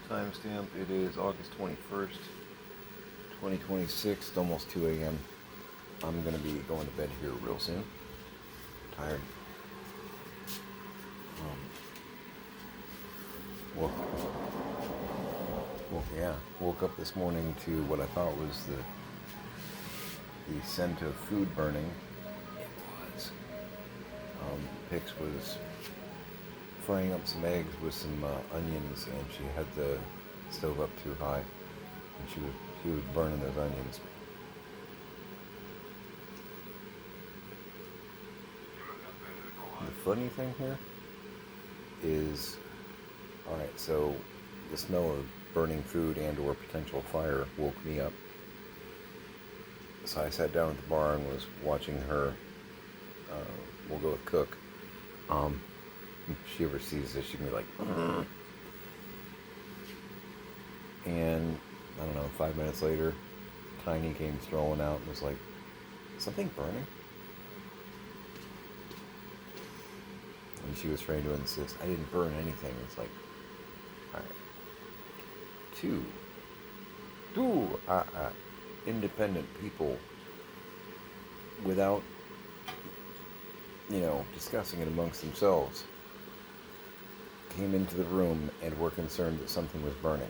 Timestamp, it is August 21st, 2026. It's almost 2 a.m. I'm going to be going to bed here real soon. Tired. Woke, woke up this morning to what I thought was the scent of food burning. It was. Pix was frying up some eggs with some onions, and she had the stove up too high, and she was burning those onions. The funny thing here is, alright, so the smell of burning food and or potential fire woke me up. So I sat down at the bar and was watching her, we'll go with cook. If she ever sees this, she'd be like, and I don't know, 5 minutes later, Tiny came strolling out and was like, something burning? And she was trying to insist, I didn't burn anything. It's like, alright. Two independent people, without, discussing it amongst themselves, came into the room and were concerned that something was burning.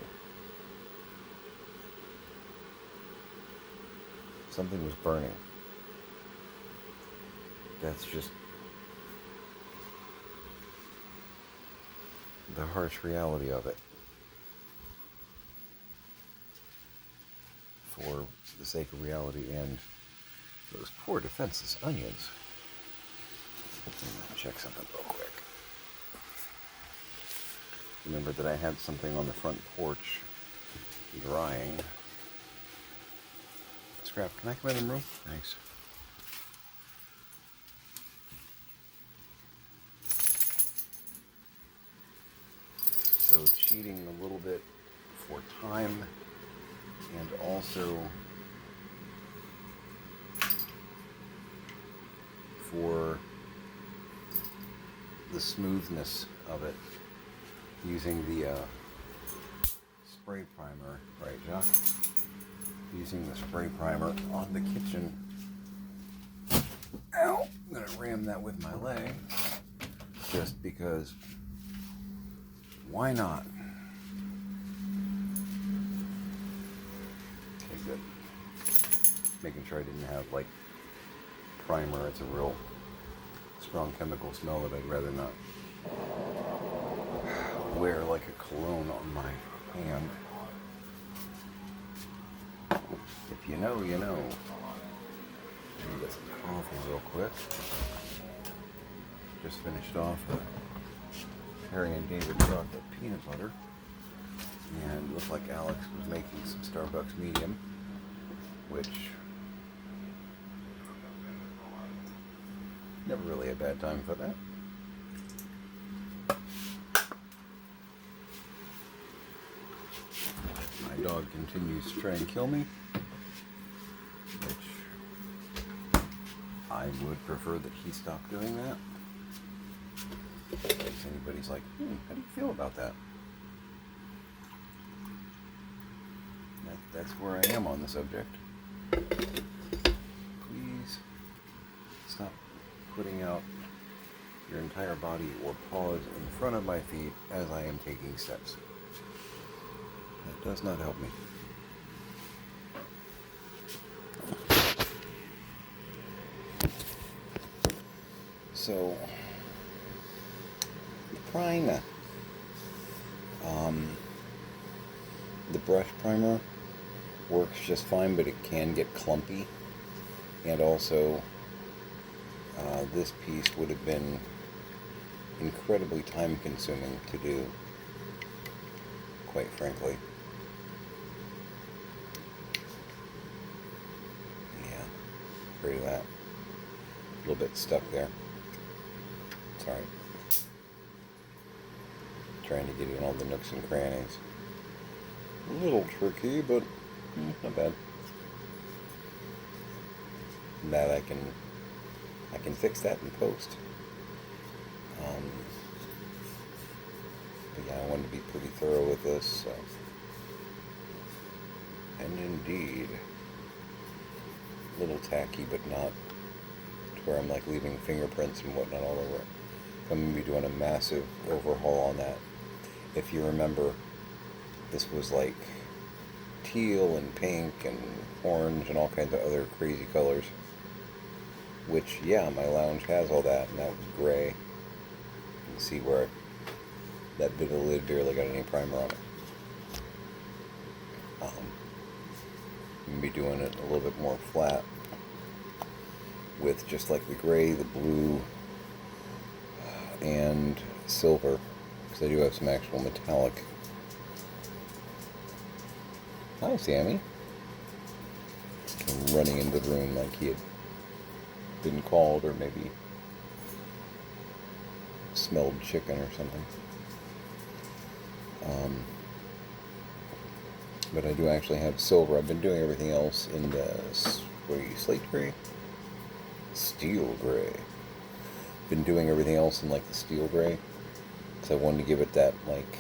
Something was burning. That's just the harsh reality of it. For the sake of reality and those poor defenseless onions. Check something real quick. Remember that I had something on the front porch drying. Scrap, can I come in the room? Thanks. So cheating a little bit for time, and also for the smoothness of it, using the spray primer, right, Jacques? Using the spray primer on the kitchen. Ow! I'm gonna ram that with my leg, just because. Why not? Okay, good. Making sure I didn't have primer. It's a real strong chemical smell that I'd rather not wear like a cologne on my hand. If you know, you know. Let me get some coffee real quick. Just finished off a Harry and David chocolate peanut butter. And it looked like Alex was making some Starbucks medium, which never really a bad time for that. My dog continues to try and kill me, which I would prefer that he stop doing that. If anybody's like, how do you feel about that? That's where I am on the subject. Please stop putting out your entire body or paws in front of my feet as I am taking steps. That does not help me. So, primer. The brush primer works just fine, but it can get clumpy. And also, this piece would have been incredibly time consuming to do, quite frankly. Yeah, afraid of that. A little bit stuck there. Sorry. Trying to get in all the nooks and crannies. A little tricky, but not bad. That I can fix that in post. But yeah, I wanted to be pretty thorough with this, so. And indeed, a little tacky, but not to where I'm like leaving fingerprints and whatnot all over it. I'm going to be doing a massive overhaul on that. If you remember, this was like teal and pink and orange and all kinds of other crazy colors. Which, yeah, my lounge has all that, and that was gray. You can see where that bit of the lid barely got any primer on it. I'm going to be doing it a little bit more flat with just like the gray, the blue, and silver, because I do have some actual metallic. Hi, Sammy. Came running into the room like he had been called, or maybe smelled chicken or something. But I do actually have silver. I've been doing everything else in the slate gray? Steel gray. Been doing everything else in like the steel gray, because I wanted to give it that like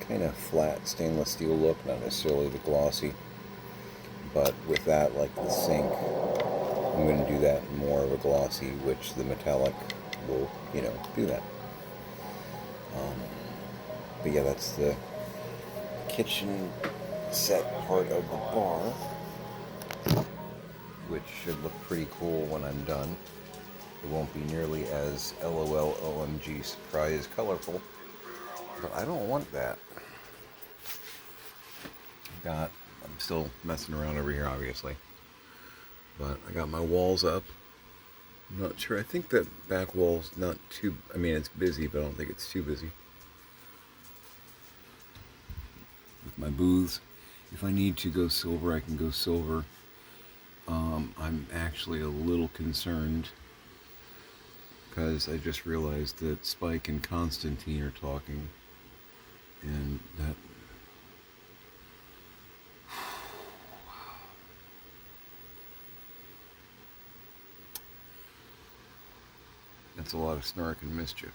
kind of flat stainless steel look, not necessarily the glossy. But with that, like the sink, I'm going to do that more of a glossy, which the metallic will, do that. But yeah, that's the kitchen set part of the bar, which should look pretty cool when I'm done. It won't be nearly as LOL OMG surprise colorful, but I don't want that. I'm still messing around over here, obviously, but I got my walls up. I'm not sure. I think that back wall's not too, it's busy, but I don't think it's too busy. With my booths, if I need to go silver, I can go silver. I'm actually a little concerned because I just realized that Spike and Constantine are talking, and that's a lot of snark and mischief.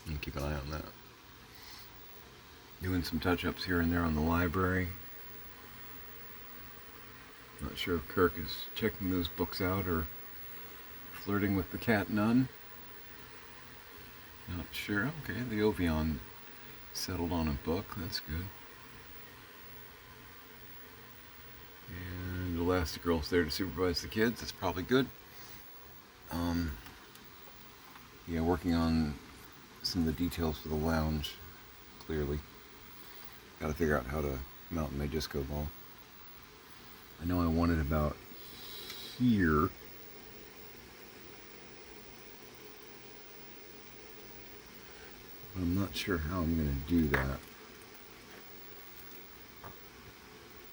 You keep an eye on that. Doing some touch-ups here and there on the library. Not sure if Kirk is checking those books out or flirting with the cat nun. Not sure. Okay, the Ovion settled on a book. That's good. And Elastigirl's there to supervise the kids. That's probably good. Yeah, working on some of the details for the lounge, clearly. Got to figure out how to mount my disco ball. I know I want it about here. But I'm not sure how I'm going to do that.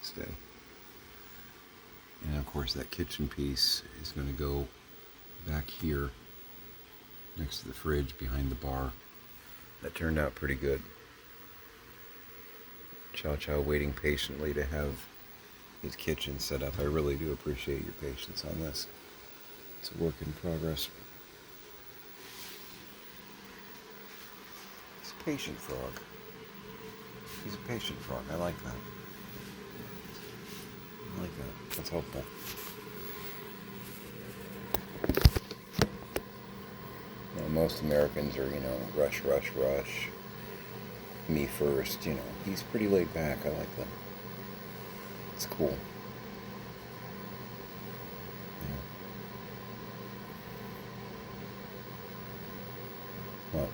Stay. And of course that kitchen piece is going to go back here next to the fridge behind the bar. That turned out pretty good. Chow Chow waiting patiently to have his kitchen set up. I really do appreciate your patience on this. It's a work in progress. He's a patient frog. He's a patient frog. I like that. I like that. That's helpful. Most Americans are, rush, rush, rush. Me first, He's pretty laid back. I like that. It's cool. Yeah. Well,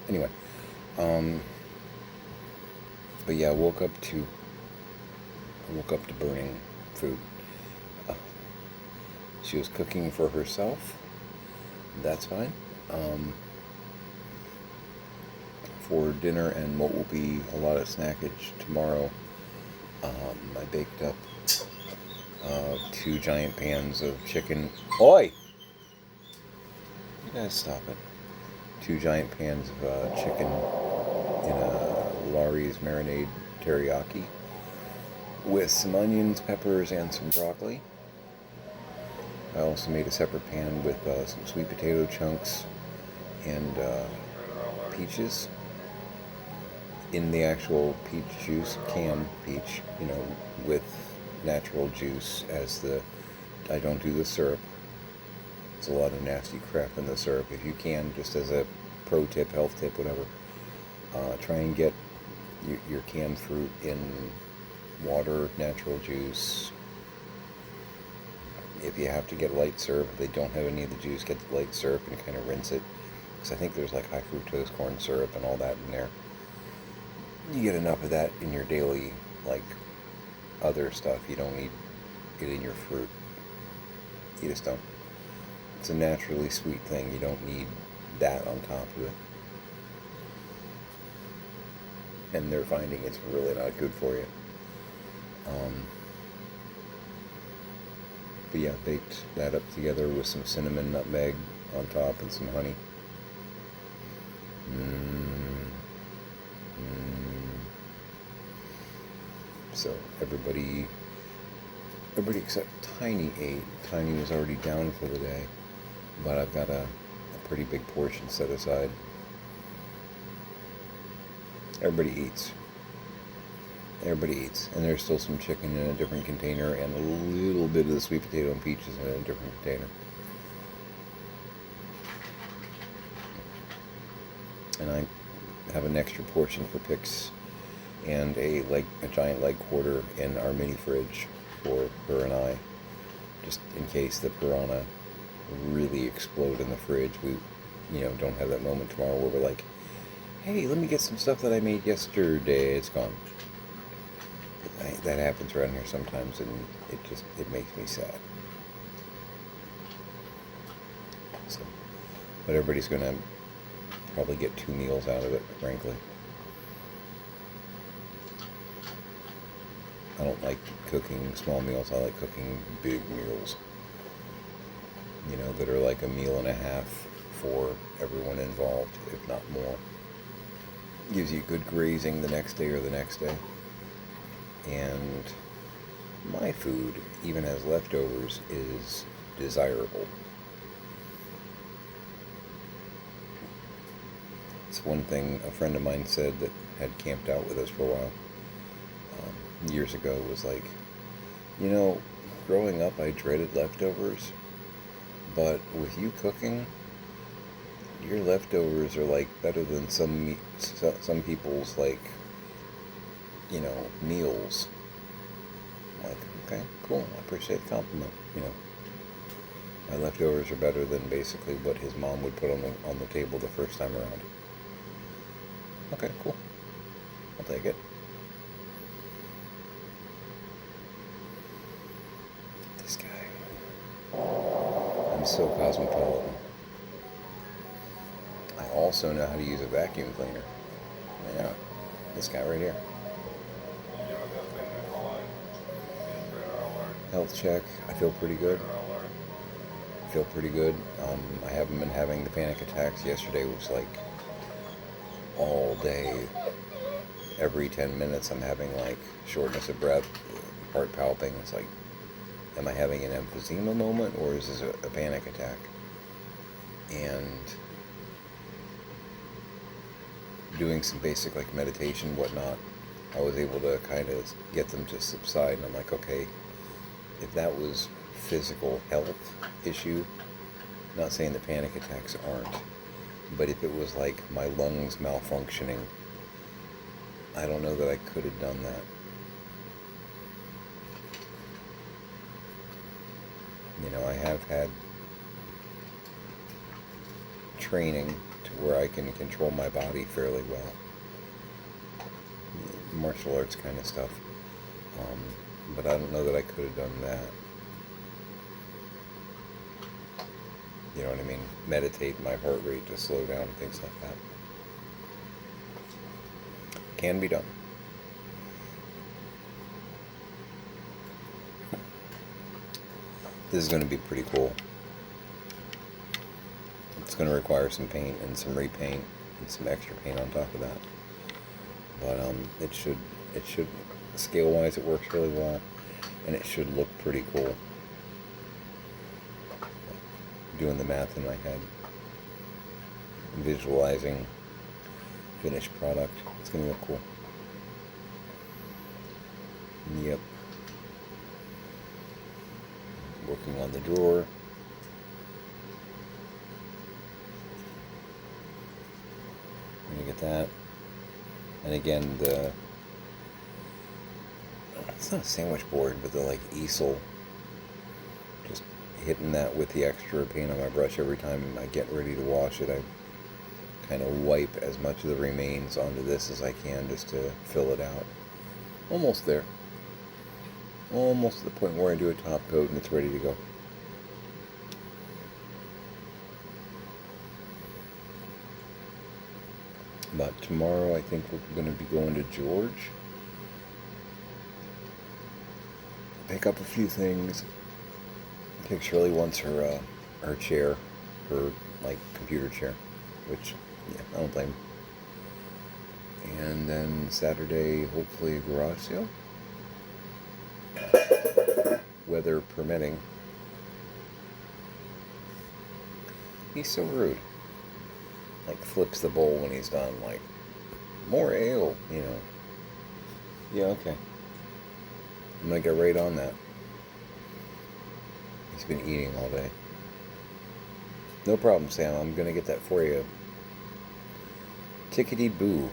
anyway. But yeah, I woke up to burning food. She was cooking for herself. That's fine. For dinner and what will be a lot of snackage tomorrow, I baked up 2 giant pans of chicken. Oi! You guys stop it. 2 giant pans of chicken in a Lawry's marinade teriyaki with some onions, peppers, and some broccoli. I also made a separate pan with some sweet potato chunks and peaches in the actual peach juice, canned peach, with natural juice as the. I don't do the syrup. It's a lot of nasty crap in the syrup. If you can, just as a pro tip, health tip, whatever, try and get your canned fruit in water, natural juice. If you have to get light syrup, if they don't have any of the juice, get the light syrup and kind of rinse it. Because I think there's like high fructose corn syrup and all that in there. You get enough of that in your daily, like, other stuff. You don't need it in your fruit. You just don't. It's a naturally sweet thing. You don't need that on top of it. And they're finding it's really not good for you. But yeah, baked that up together with some cinnamon, nutmeg on top and some honey. So everybody except Tiny ate. Tiny was already down for the day, but I've got a pretty big portion set aside. Everybody eats. And there's still some chicken in a different container and a little bit of the sweet potato and peaches in a different container. And I have an extra portion for Pix and a giant leg quarter in our mini fridge for her and I, just in case the piranha really explode in the fridge. We, don't have that moment tomorrow where we're like, hey, let me get some stuff that I made yesterday. It's gone. That happens around here sometimes, and it makes me sad. So, but everybody's going to probably get 2 meals out of it, frankly. I don't like cooking small meals. I like cooking big meals, that are like a meal and a half for everyone involved, if not more. Gives you good grazing the next day or the next day. And my food, even as leftovers, is desirable. It's one thing a friend of mine said that had camped out with us for a while, years ago, was like, growing up I dreaded leftovers, but with you cooking, your leftovers are like better than some people's meals. I'm like, okay, cool, I appreciate the compliment. My leftovers are better than basically what his mom would put on the table the first time around. Okay, cool, I'll take it. This guy, I'm so cosmopolitan. I also know how to use a vacuum cleaner. Yeah, this guy right here. Health check. I feel pretty good. I haven't been having the panic attacks. Yesterday was like all day. Every 10 minutes I'm having like shortness of breath, heart palpitating. It's like, am I having an emphysema moment or is this a panic attack? And doing some basic meditation, whatnot, I was able to kind of get them to subside. And I'm like, okay, if that was physical health issue, not saying that panic attacks aren't, but if it was like my lungs malfunctioning, I don't know that I could have done that. I have had training to where I can control my body fairly well. Martial arts kind of stuff. But I don't know that I could have done that. You know what I mean? Meditate my heart rate to slow down, things like that. Can be done. This is going to be pretty cool. It's going to require some paint and some repaint and some extra paint on top of that. But it should scale-wise, it works really well, and it should look pretty cool. Doing the math in my head. visualizing finished product. It's going to look cool. Yep. Working on the drawer. I'm going to get that. And again, it's not a sandwich board, but the like easel, just hitting that with the extra paint on my brush every time I get ready to wash it. I kind of wipe as much of the remains onto this as I can just to fill it out. Almost there. Almost to the point where I do a top coat and it's ready to go. But tomorrow I think we're going to be going to George. Pick up a few things. I think Shirley wants her chair, her like computer chair, which yeah, I don't blame her. And then Saturday, hopefully a garage sale, weather permitting. He's so rude. Like flips the bowl when he's done. Like more ale, you know. Yeah, okay. I'm gonna get right on that. He's been eating all day. No problem, Sam. I'm gonna get that for you. Tickety-boo.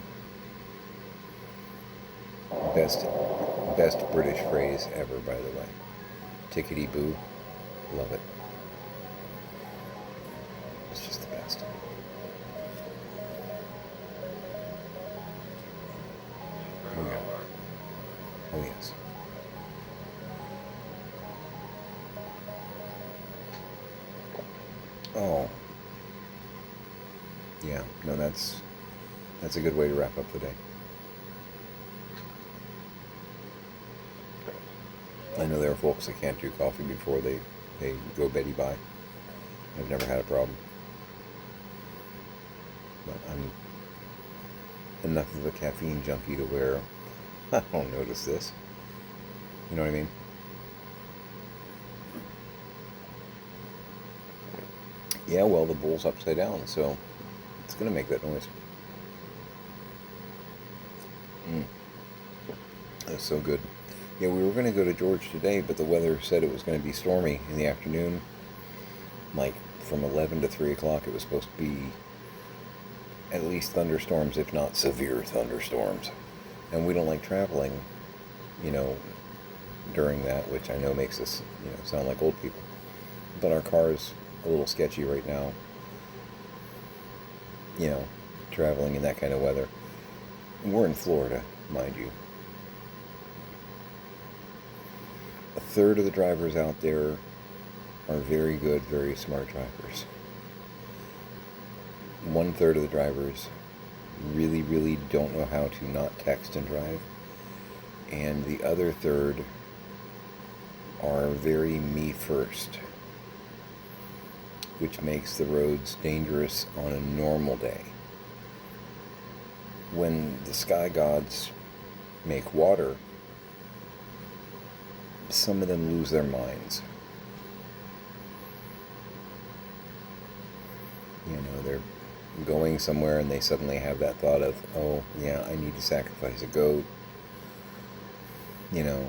Best British phrase ever, by the way. Tickety-boo. Love it. It's just the best. Oh yeah. Oh yes. Oh. Yeah, no, that's a good way to wrap up the day. I know there are folks that can't do coffee before they go Betty bye. I've never had a problem. But I'm enough of a caffeine junkie to where I don't notice this. You know what I mean? Yeah, well, the bowl's upside down, so it's going to make that noise. That's so good. Yeah, we were going to go to George today, but the weather said it was going to be stormy in the afternoon. Like, from 11 to 3 o'clock, it was supposed to be at least thunderstorms, if not severe thunderstorms. And we don't like traveling, you know, during that, which I know makes us, you know, sound like old people. But our car's a little sketchy right now, you know, traveling in that kind of weather. We're in Florida, mind you. A third of the drivers out there are very good, very smart drivers. 1/3 of the drivers really, really don't know how to not text and drive. And the other third are very me first, which makes the roads dangerous on a normal day. When the sky gods make water, some of them lose their minds. You know, they're going somewhere and they suddenly have that thought of, oh, yeah, I need to sacrifice a goat. You know,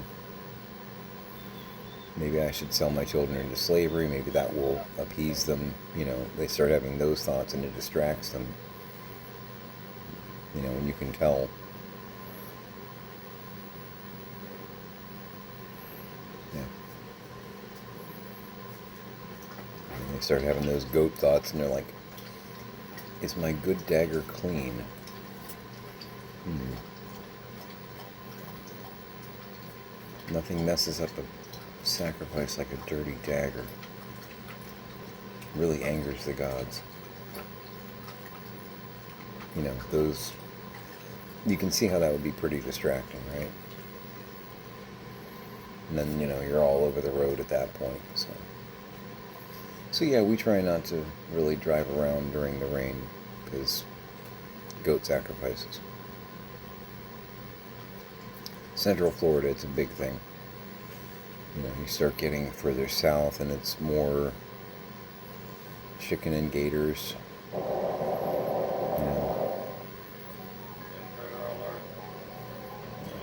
maybe I should sell my children into slavery. Maybe that will appease them. You know, they start having those thoughts and it distracts them. You know, and you can tell. Yeah. And they start having those goat thoughts and they're like, is my good dagger clean? Nothing messes up a sacrifice like a dirty dagger. Really angers the gods. You know, those... You can see how that would be pretty distracting, right? And then, you know, you're all over the road at that point, so... So yeah, we try not to really drive around during the rain, because goat sacrifices. Central Florida, it's a big thing. You know, you start getting further south and it's more chicken and gators.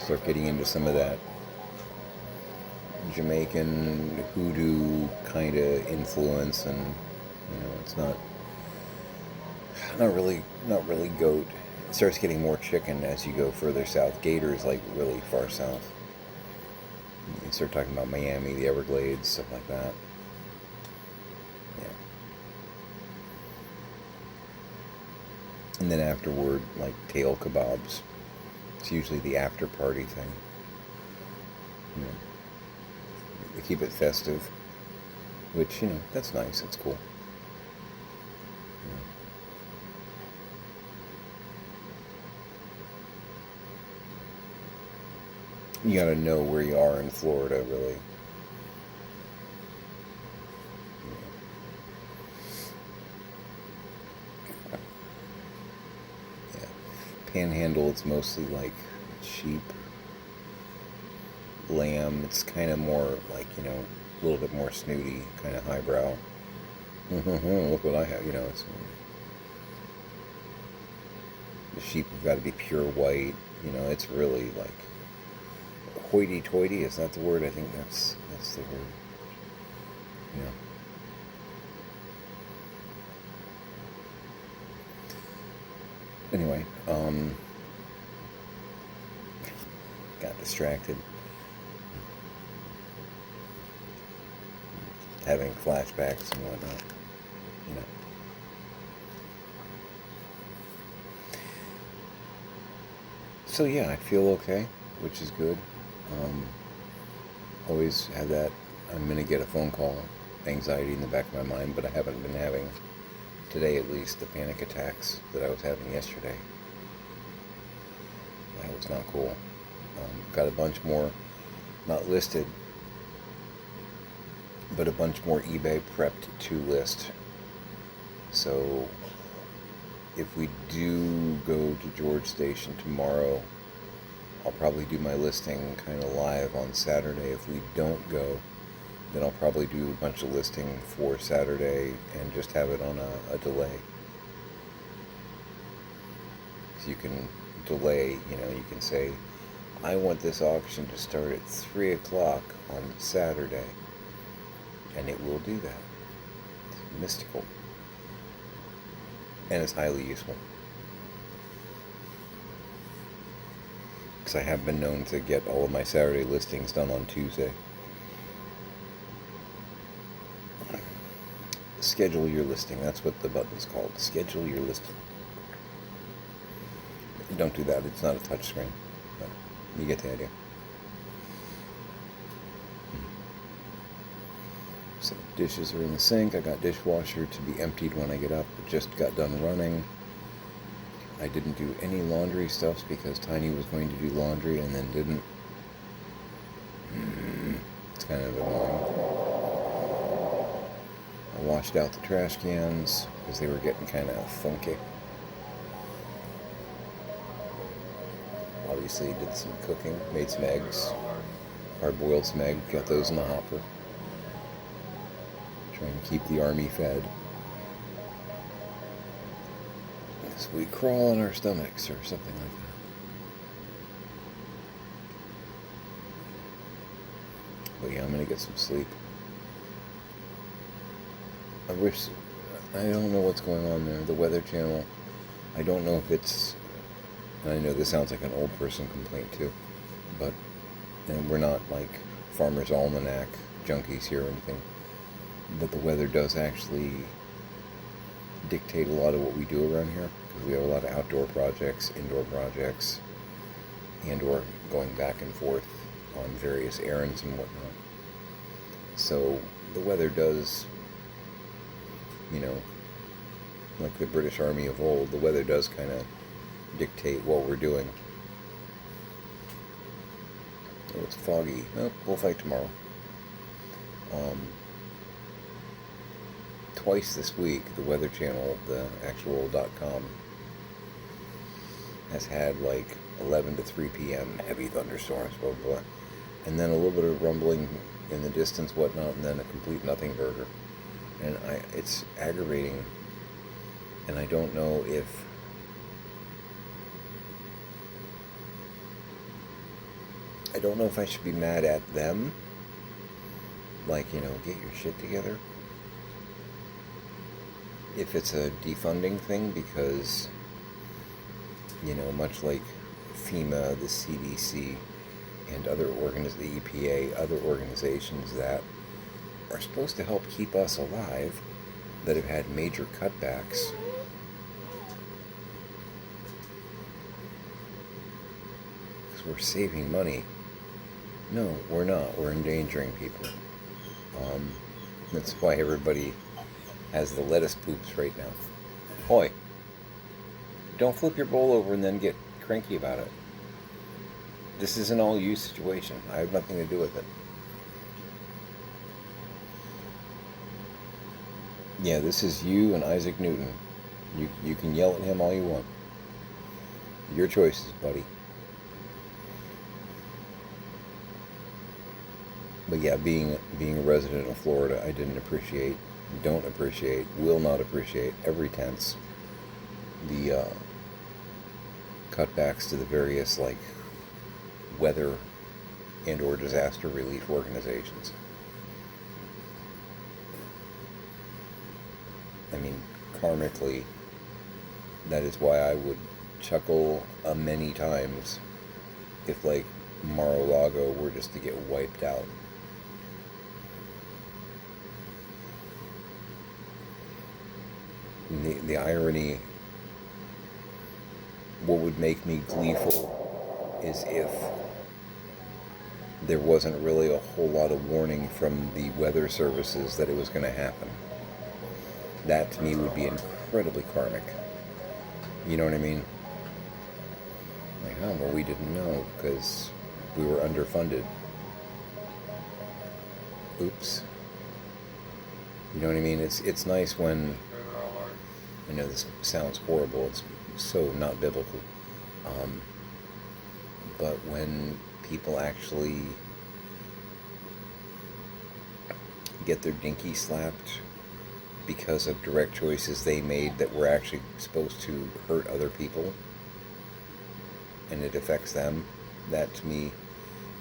start getting into some of that Jamaican hoodoo kind of influence, and it's not really goat. It starts getting more chicken as you go further south. Gator is like really far south. You start talking about Miami, the Everglades, stuff like that. Yeah. And then afterward, like tail kebabs. It's usually the after party thing. You know, they keep it festive, which, that's nice. It's cool. You gotta know where you are in Florida, really. Yeah. Panhandle, it's mostly like sheep, lamb. It's kind of more like, a little bit more snooty, kind of highbrow. Look what I have, it's the sheep have got to be pure white. It's really like hoity-toity. Is that the word? I think that's the word. Yeah. Anyway, got distracted. Having flashbacks and whatnot. So yeah, I feel okay, which is good. Always have that I'm going to get a phone call anxiety in the back of my mind, but I haven't been having, today at least, the panic attacks that I was having yesterday. That was not cool. Got a bunch more, not listed, but a bunch more eBay prepped to list. So if we do go to George Station tomorrow, I'll probably do my listing kind of live on Saturday. If we don't go, then I'll probably do a bunch of listing for Saturday and just have it on a delay. So you can delay, you can say, I want this auction to start at 3 o'clock on Saturday. And it will do that. It's mystical. And it's highly useful. Because I have been known to get all of my Saturday listings done on Tuesday. Schedule your listing. That's what the button's called. Schedule your listing. Don't do that. It's not a touch screen. But you get the idea. So dishes are in the sink. I got dishwasher to be emptied when I get up. It just got done running. I didn't do any laundry stuffs because Tiny was going to do laundry and then didn't. It's kind of annoying. I washed out the trash cans because they were getting kind of funky. Obviously did some cooking, made some eggs, hard-boiled some eggs, got those in the hopper. Trying to keep the army fed. So we crawl on our stomachs or something like that. But yeah, I'm going to get some sleep. I don't know what's going on there. The Weather Channel, I don't know if it's, and I know this sounds like an old person complaint too, but and we're not like Farmer's Almanac junkies here or anything, but the weather does actually dictate a lot of what we do around here, because we have a lot of outdoor projects, indoor projects, and/or going back and forth on various errands and whatnot. So the weather does, like the British Army of old, the weather does kind of dictate what we're doing. Oh, it's foggy. Oh, we'll fight tomorrow. Twice this week, the Weather Channel, the actual .com, has had like 11 to 3 p.m. heavy thunderstorms, blah, blah, blah. And then a little bit of rumbling in the distance, whatnot, and then a complete nothing burger. And it's aggravating, and I don't know if I don't know if I should be mad at them. Like, get your shit together. If it's a defunding thing, because, much like FEMA, the CDC, and the EPA, other organizations that are supposed to help keep us alive, that have had major cutbacks. Because we're saving money. No, we're not. We're endangering people. That's why everybody has the lettuce poops right now. Oi, don't flip your bowl over and then get cranky about it. This is an all you situation. I have nothing to do with it. Yeah, this is you and Isaac Newton. You can yell at him all you want. Your choices, buddy. But yeah, being a resident of Florida, I don't appreciate, will not appreciate every tense the cutbacks to the various weather and or disaster relief organizations. I mean, karmically, that is why I would chuckle many times if Mar-a-Lago were just to get wiped out. The irony, what would make me gleeful is if there wasn't really a whole lot of warning from the weather services that it was going to happen. That to me would be incredibly karmic. You know what I mean? Well, we didn't know because we were underfunded. Oops. You know what I mean? It's nice when, I know this sounds horrible, it's so not biblical, but when people actually get their dinky slapped because of direct choices they made that were actually supposed to hurt other people, and it affects them, that to me,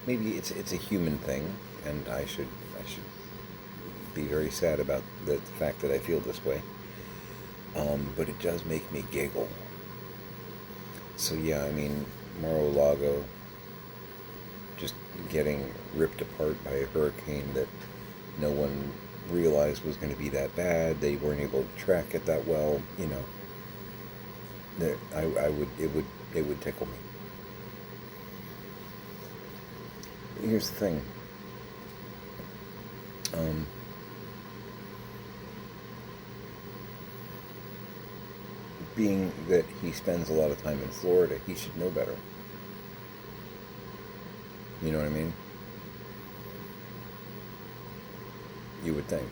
maybe it's a human thing, and I should be very sad about the fact that I feel this way. But it does make me giggle. So yeah, I mean, Mar-a-Lago just getting ripped apart by a hurricane that no one realized was going to be that bad. They weren't able to track it that well. It would tickle me. Here's the thing. Being that he spends a lot of time in Florida, he should know better. You know what I mean? You would think.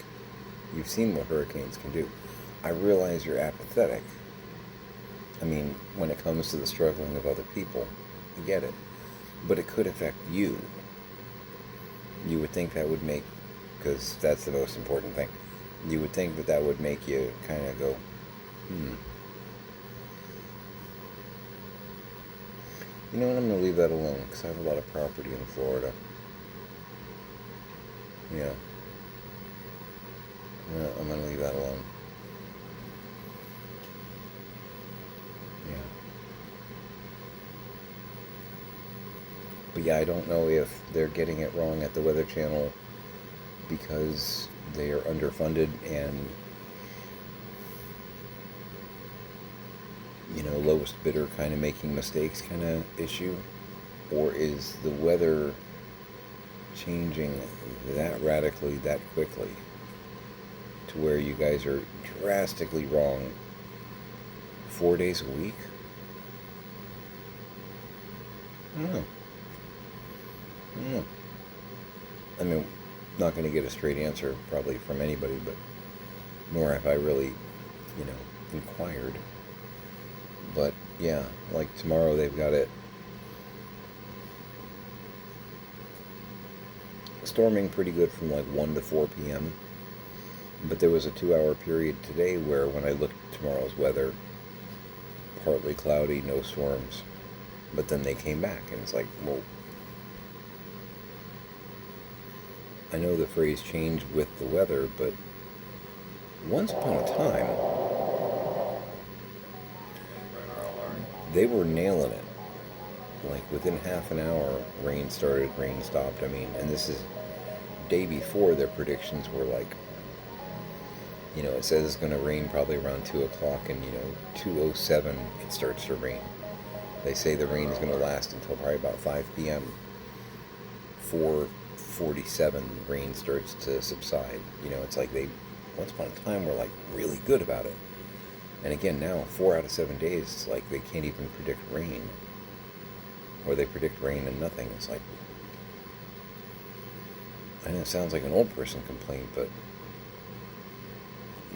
You've seen what hurricanes can do. I realize you're apathetic. I mean, when it comes to the struggling of other people, I get it. But it could affect you. You would think that would make, because that's the most important thing, you would think that would make you kind of go, You know what, I'm going to leave that alone, because I have a lot of property in Florida. Yeah. I'm going to leave that alone. Yeah. But yeah, I don't know if they're getting it wrong at the Weather Channel because they are underfunded and, lowest bidder kind of making mistakes kind of issue, or is the weather changing that radically, that quickly, to where you guys are drastically wrong 4 days a week? I don't know. I mean, not going to get a straight answer probably from anybody, but nor have I really, inquired. But yeah, tomorrow they've got it storming pretty good from 1 to 4 p.m. But there was a 2-hour period today where when I looked at tomorrow's weather, partly cloudy, no storms. But then they came back and it's well, I know the phrase change with the weather, but once upon a time, they were nailing it. Like within half an hour, rain started, rain stopped. I mean, and this is day before their predictions were like, it says it's going to rain probably around 2 o'clock, and 2:07 it starts to rain. They say the rain is going to last until probably about 5 p.m. 4:47, rain starts to subside. It's like they, once upon a time, were like really good about it. And again, now 4 out of 7 days, it's like they can't even predict rain, or they predict rain and nothing. It's like, I know it sounds like an old person complaint, but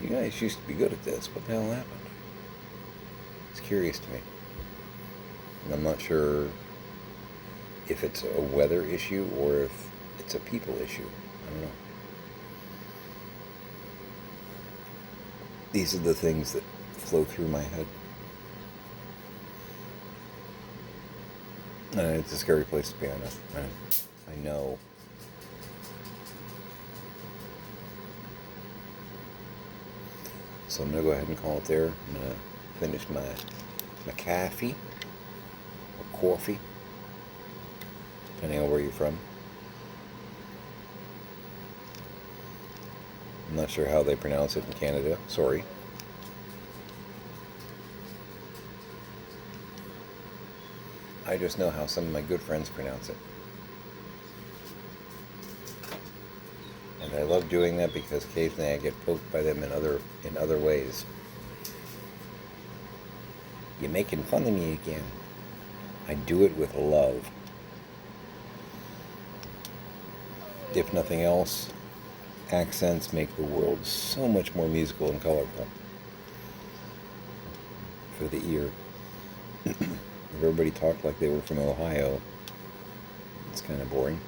you guys used to be good at this. What the hell happened? It's curious to me. And I'm not sure if it's a weather issue or if it's a people issue. I don't know. These are the things that flow through my head. It's a scary place to be, I know. So I'm going to go ahead and call it there. I'm going to finish my coffee, or coffee, depending on where you're from. I'm not sure how they pronounce it in Canada. Sorry. I just know how some of my good friends pronounce it. And I love doing that because occasionally I get poked by them in other ways. You're making fun of me again. I do it with love. If nothing else, accents make the world so much more musical and colorful for the ear. If everybody talked like they were from Ohio, it's kind of boring,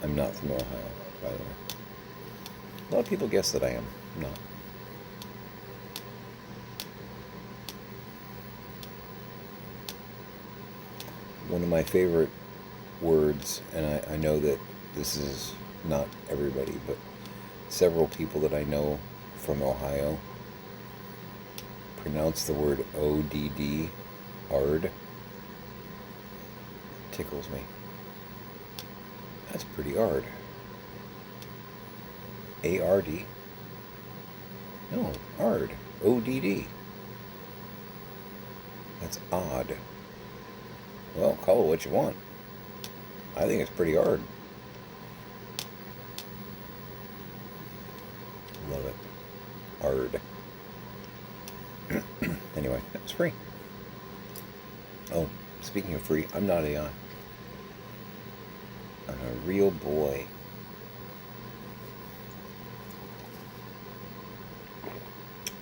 I'm not from Ohio, by the way. A lot of people guess that I am. I'm not. One of my favorite words, and I know that this is not everybody, but several people that I know from Ohio pronounce the word ODD, ARD. Tickles me. That's pretty hard. ARD? No, ARD. ODD. That's odd. Well, call it what you want. I think it's pretty hard. Love it. ARD. Anyway, it's free. Oh, speaking of free, I'm not AI. I'm a real boy.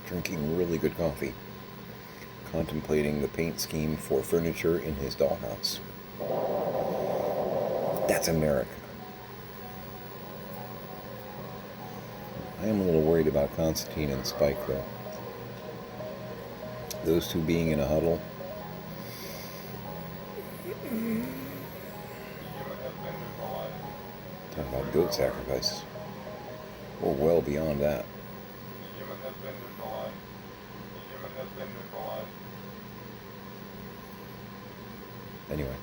Drinking really good coffee. Contemplating the paint scheme for furniture in his dollhouse. That's America. I am a little worried about Constantine and Spike, though. Those two being in a huddle. Talk about goat sacrifices. We're well beyond that. Anyway.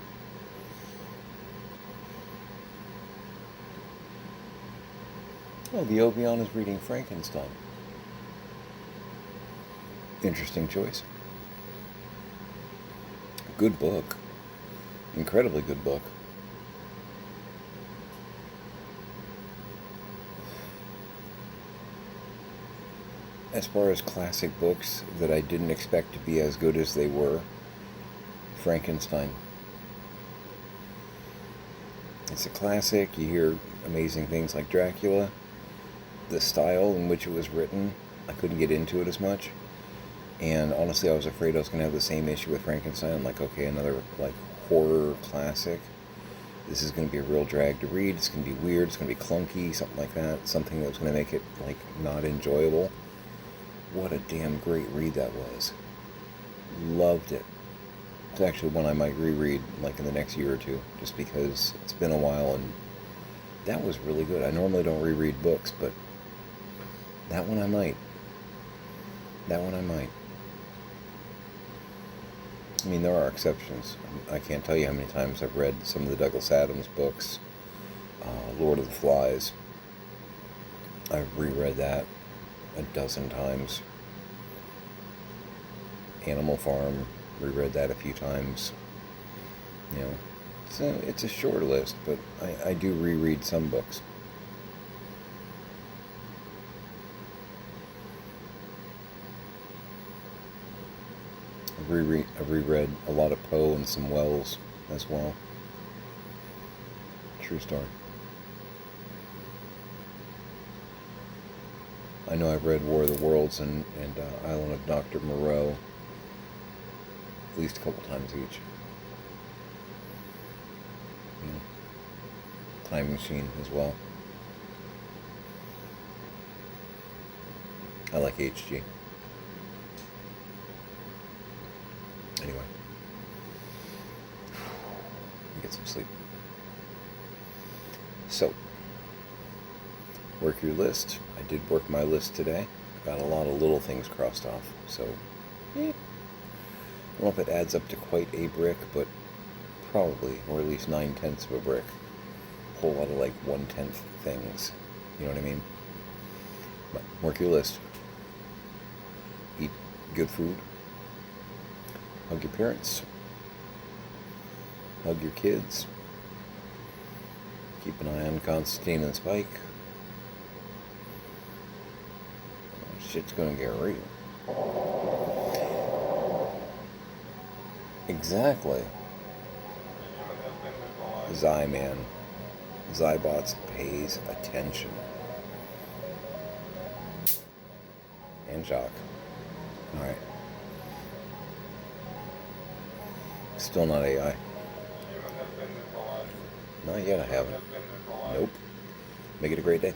Oh, the Obion is reading Frankenstein. Interesting choice. Good book. Incredibly good book. As far as classic books that I didn't expect to be as good as they were, Frankenstein. It's a classic. You hear amazing things like Dracula. The style in which it was written, I couldn't get into it as much. And honestly, I was afraid I was going to have the same issue with Frankenstein. Like, okay, another horror classic. This is going to be a real drag to read. It's going to be weird. It's going to be clunky, something like that. Something that was going to make it not enjoyable. What a damn great read that was. Loved it. It's actually one I might reread like in the next year or two, just because it's been a while, and that was really good. I normally don't reread books, but that one I might. That one I might. I mean, there are exceptions. I can't tell you how many times I've read some of the Douglas Adams books. Lord of the Flies. I've reread that a dozen times. Animal Farm, reread that a few times. You know, it's a short list, but I do reread some books. I've reread a lot of Poe and some Wells as well. True story. I know I've read War of the Worlds and Island of Dr. Moreau at least a couple times each. Time Machine as well. I like HG. Anyway, get some sleep. So, work your list. I did work my list today. Got a lot of little things crossed off. So, I don't know if it adds up to quite a brick, but probably, or at least 9/10 of a brick. A whole lot of like 1/10 things. You know what I mean? But work your list. Eat good food. Hug your parents. Hug your kids. Keep an eye on Constantine and Spike. Shit's gonna get real. Exactly. Zyman. Zybots pays attention. And Jock. Alright. Still not AI. Not yet, I haven't. Nope. Make it a great day.